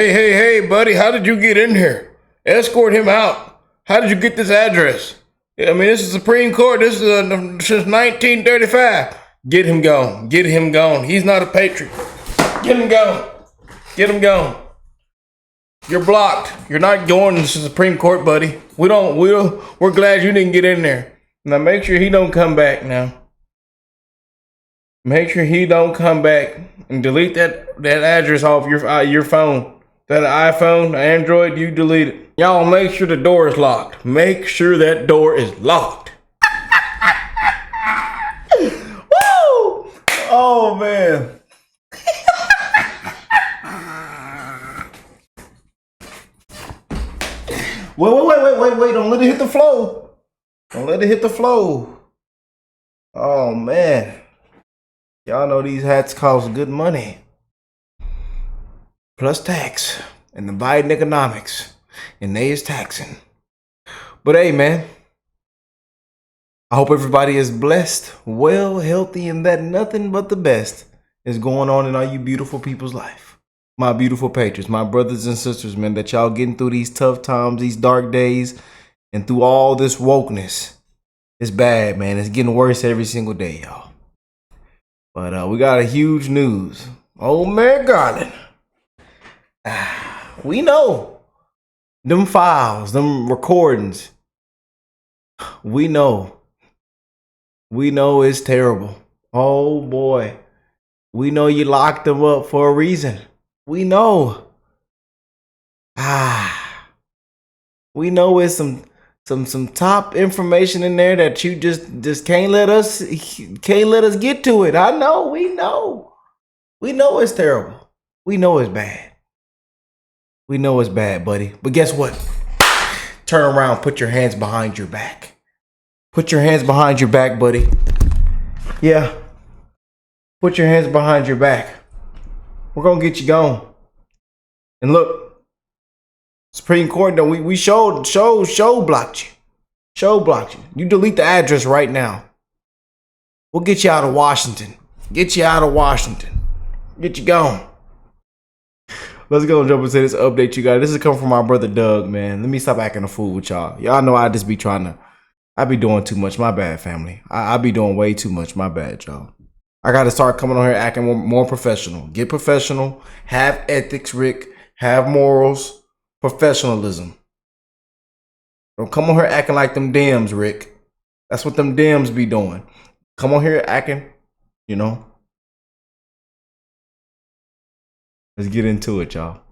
Hey, buddy, how did you get in here? Escort him out. How did you get this address? I mean, this is Supreme Court. This is since 1935. Get him gone. Get him gone. He's not a patriot. Get him gone. Get him gone. You're blocked. You're not going to the Supreme Court, buddy. We're glad you didn't get in there. Now make sure he don't come back now. Make sure he don't come back and delete that address off your phone. That iPhone, Android, you delete it. Y'all make sure the door is locked. Make sure that door is locked. Woo! Oh, man. Wait. Don't let it hit the floor. Don't let it hit the floor. Oh, man. Y'all know these hats cost good money. Plus tax. And the Biden economics. And they is taxing. But hey, man. I hope everybody is blessed, well, healthy, and that nothing but the best is going on in all you beautiful people's life. My beautiful patriots, my brothers and sisters, man, that y'all getting through these tough times, these dark days, and through all this wokeness. It's bad, man. It's getting worse every single day, y'all. But we got a huge news. Oh, Merrick Garland. We know them files, them recordings. We know it's terrible. Oh boy. We know you locked them up for a reason. We know. We know it's some top information in there that you just can't let us get to it. I know, we know. We know it's terrible. We know it's bad. We know it's bad, buddy. But guess what? Turn around, put your hands behind your back. Put your hands behind your back, buddy. Yeah. Put your hands behind your back. We're gonna get you gone. And look, Supreme Court, we show blocked you. Show blocked you. You delete the address right now. We'll get you out of Washington. Get you out of Washington. Get you gone. Let's go and jump into this update, you guys. This is coming from my brother Doug, man. Let me stop acting a fool with y'all. Y'all know I just be I be doing too much. My bad, family. I be doing way too much. My bad, y'all. I got to start coming on here acting more professional. Get professional. Have ethics, Rick. Have morals. Professionalism. Don't come on here acting like them Dems, Rick. That's what them Dems be doing. Come on here acting, you know. Let's get into it, y'all.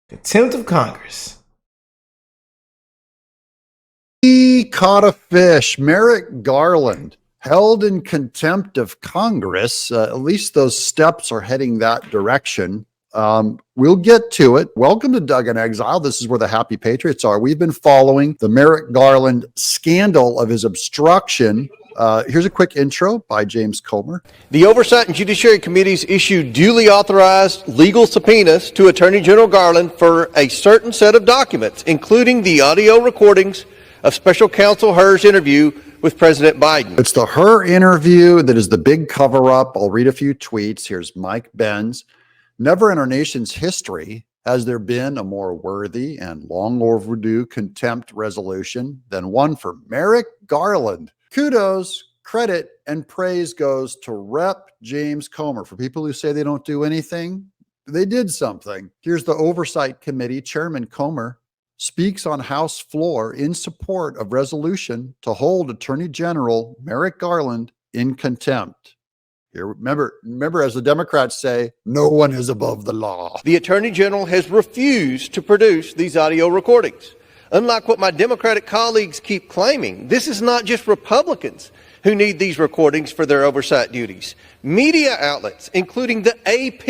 Contempt of Congress. He caught a fish. Merrick Garland held in contempt of Congress. At least those steps are heading that direction. We'll get to it. Welcome to Doug in Exile. This is where the happy patriots are. We've been following the Merrick Garland scandal of his obstruction. Here's a quick intro by James Comer. The Oversight and Judiciary Committees issued duly authorized legal subpoenas to Attorney General Garland for a certain set of documents, including the audio recordings of Special Counsel Hur's interview with President Biden. It's the Hur interview that is the big cover-up. I'll read a few tweets. Here's Mike Benz. Never in our nation's history has there been a more worthy and long overdue contempt resolution than one for Merrick Garland. Kudos, credit, and praise goes to Rep. James Comer. For people who say they don't do anything, they did something. Here's the Oversight Committee. Chairman Comer speaks on House floor in support of resolution to hold Attorney General Merrick Garland in contempt. Here, remember, as the Democrats say, no one is above the law. The Attorney General has refused to produce these audio recordings. Unlike what my Democratic colleagues keep claiming, this is not just Republicans who need these recordings for their oversight duties. Media outlets, including the AP,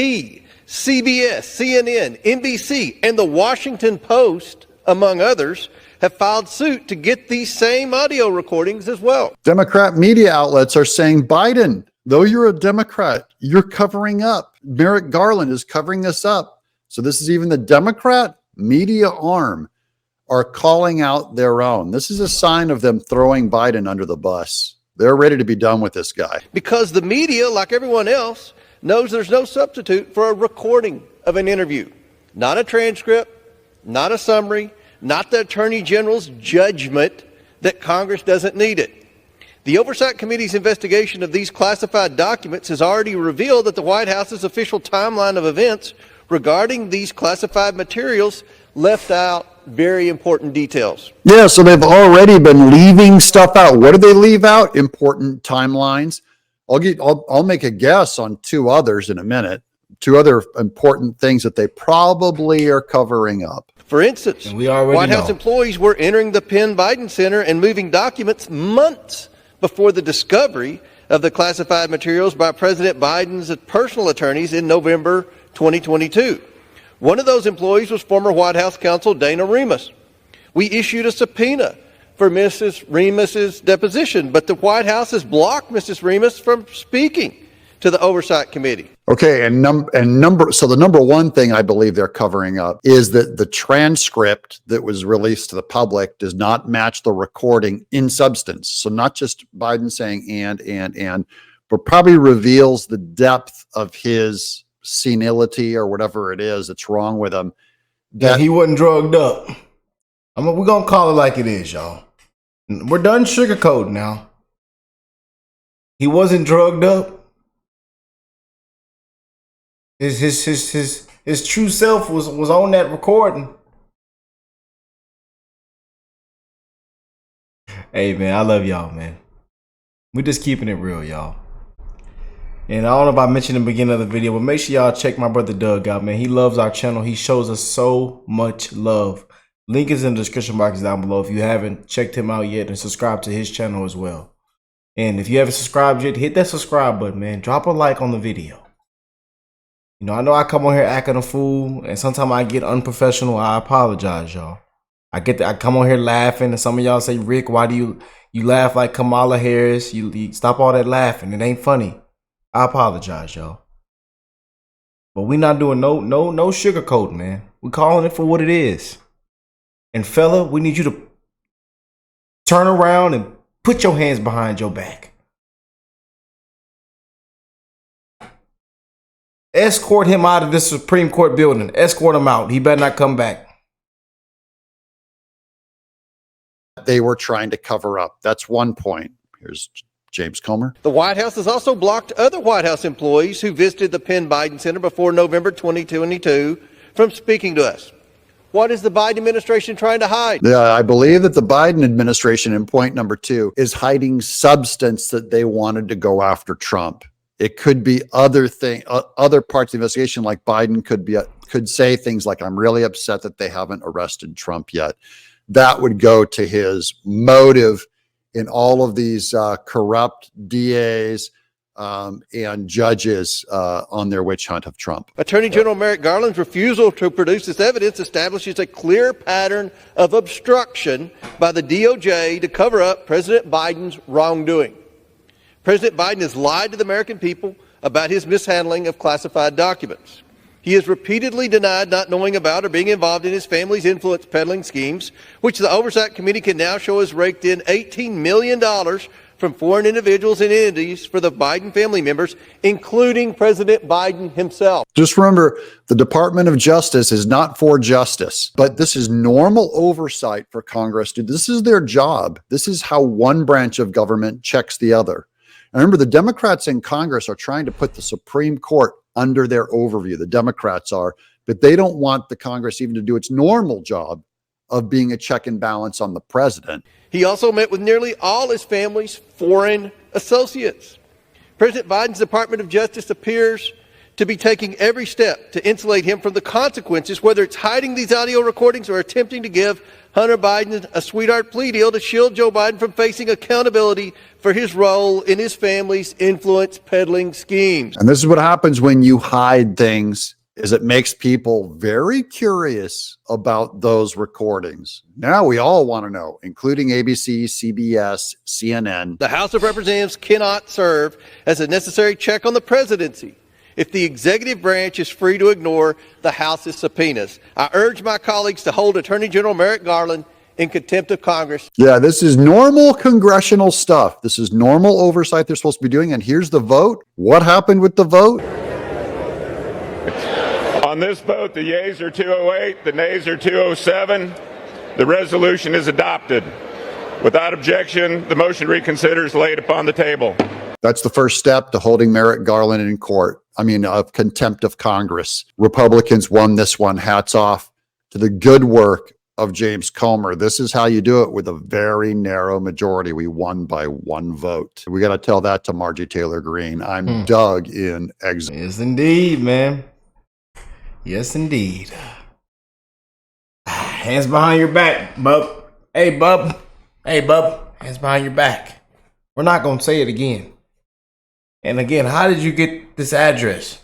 CBS, CNN, NBC, and the Washington Post, among others, have filed suit to get these same audio recordings as well. Democrat media outlets are saying, Biden, though you're a Democrat, you're covering up. Merrick Garland is covering this up. So this is even the Democrat media arm are calling out their own. This is a sign of them throwing Biden under the bus. They're ready to be done with this guy. Because the media, like everyone else, knows there's no substitute for a recording of an interview. Not a transcript, not a summary, not the Attorney General's judgment that Congress doesn't need it. The Oversight Committee's investigation of these classified documents has already revealed that the White House's official timeline of events regarding these classified materials left out very important details. Yeah, so they've already been leaving stuff out. What do they leave out? Important timelines. I'll make a guess on two others in a minute. Two other important things that they probably are covering up. For instance, White House employees were entering the Penn Biden Center and moving documents months before the discovery of the classified materials by President Biden's personal attorneys in November 2022. One of those employees was former White House counsel Dana Remus. We issued a subpoena for Mrs. Remus's deposition, but the White House has blocked Mrs. Remus from speaking to the Oversight Committee. Okay, so the number one thing I believe they're covering up is that the transcript that was released to the public does not match the recording in substance. So not just Biden saying and, but probably reveals the depth of his senility or whatever it is that's wrong with him. That he wasn't drugged up. We're going to call it like it is, y'all. We're done sugarcoating now. He wasn't drugged up. His true self was on that recording. Hey man, I love y'all, man. We're just keeping it real, y'all. And I don't know if I mentioned in the beginning of the video, but make sure y'all check my brother Doug out, man. He loves our channel. He shows us so much love. Link is in the description box down below if you haven't checked him out yet, and subscribe to his channel as well. And if you haven't subscribed yet, hit that subscribe button, man. Drop a like on the video. You know, I know I come on here acting a fool, and sometimes I get unprofessional. I apologize, y'all. I come on here laughing, and some of y'all say, Rick, why do you laugh like Kamala Harris? You stop all that laughing. It ain't funny. I apologize, y'all. But we not doing no sugarcoat, man. We calling it for what it is. And fella, we need you to turn around and put your hands behind your back. Escort him out of this Supreme Court building. Escort him out. He better not come back. They were trying to cover up. That's one point. Here's James Comer. The White House has also blocked other White House employees who visited the Penn Biden Center before November 2022 from speaking to us. What is the Biden administration trying to hide? Yeah, I believe that the Biden administration, in point number 2, is hiding substance that they wanted to go after Trump. It could be other parts of the investigation, like Biden could say things like, I'm really upset that they haven't arrested Trump yet. That would go to his motive in all of these corrupt DAs and judges on their witch hunt of Trump. Attorney General Merrick Garland's refusal to produce this evidence establishes a clear pattern of obstruction by the DOJ to cover up President Biden's wrongdoing. President Biden has lied to the American people about his mishandling of classified documents. He has repeatedly denied not knowing about or being involved in his family's influence peddling schemes, which the Oversight Committee can now show has raked in $18 million from foreign individuals and entities for the Biden family members, including President Biden himself. Just remember, the Department of Justice is not for justice, but this is normal oversight for Congress. This is their job. This is how one branch of government checks the other. And remember, the Democrats in Congress are trying to put the Supreme Court under their overview. The Democrats are, but they don't want the Congress even to do its normal job of being a check and balance on the president. He also met with nearly all his family's foreign associates. President Biden's Department of Justice appears to be taking every step to insulate him from the consequences, whether it's hiding these audio recordings or attempting to give Hunter Biden a sweetheart plea deal to shield Joe Biden from facing accountability for his role in his family's influence peddling schemes. And this is what happens when you hide things, is it makes people very curious about those recordings. Now we all want to know, including ABC, CBS, CNN. The House of Representatives cannot serve as a necessary check on the presidency if the executive branch is free to ignore the House's subpoenas. I urge my colleagues to hold Attorney General Merrick Garland in contempt of Congress. Yeah, this is normal congressional stuff. This is normal oversight they're supposed to be doing. And here's the vote. What happened with the vote? On this vote, the yeas are 208, the nays are 207. The resolution is adopted. Without objection, the motion to reconsider is laid upon the table. That's the first step to holding Merrick Garland in court. Of contempt of Congress. Republicans won this one. Hats off to the good work of James Comer. This is how you do it with a very narrow majority. We won by one vote. We got to tell that to Margie Taylor Greene. I'm dug in exile. Yes, indeed, man. Yes, indeed. Hands behind your back, bub. Hey, bub. Hey, bub. Hands behind your back. We're not going to say it again. And again, how did you get this address?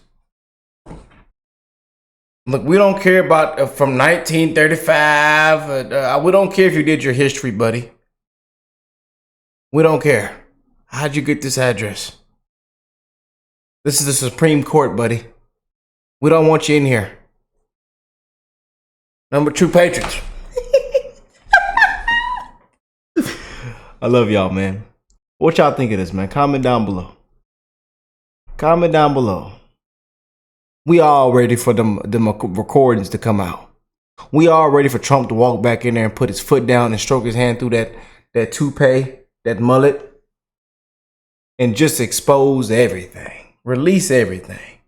Look, we don't care about from 1935. We don't care if you did your history, buddy. We don't care. How'd you get this address? This is the Supreme Court, buddy. We don't want you in here. Number 2 Patriots. I love y'all, man. What y'all think of this, man? Comment down below. Comment down below. We all ready for them recordings to come out. We all ready for Trump to walk back in there and put his foot down and stroke his hand through that toupee, that mullet, and just expose everything. Release everything.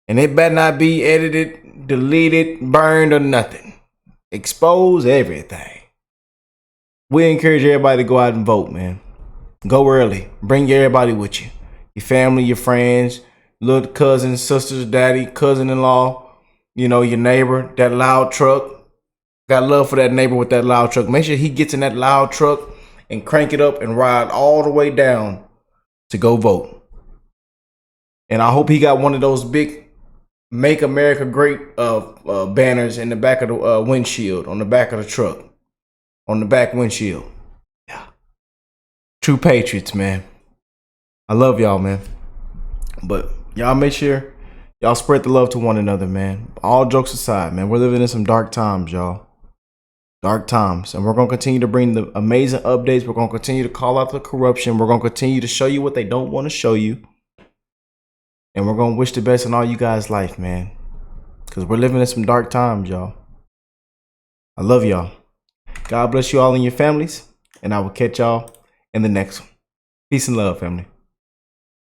And it better not be edited, deleted, burned, or nothing. Expose everything. We encourage everybody to go out and vote, man. Go early. Bring everybody with you. Your family, your friends, little cousins, sisters, daddy, cousin-in-law, your neighbor, that loud truck. Got love for that neighbor with that loud truck. Make sure he gets in that loud truck and crank it up and ride all the way down to go vote. And I hope he got one of those big Make America Great banners in the back of the windshield, on the back of the truck, on the back windshield. Yeah. True Patriots, man. I love y'all, man. But y'all make sure y'all spread the love to one another, man. All jokes aside, man, we're living in some dark times, y'all. Dark times. And we're going to continue to bring the amazing updates. We're going to continue to call out the corruption. We're going to continue to show you what they don't want to show you. And we're going to wish the best in all you guys' life, man. Because we're living in some dark times, y'all. I love y'all. God bless you all and your families. And I will catch y'all in the next one. Peace and love, family.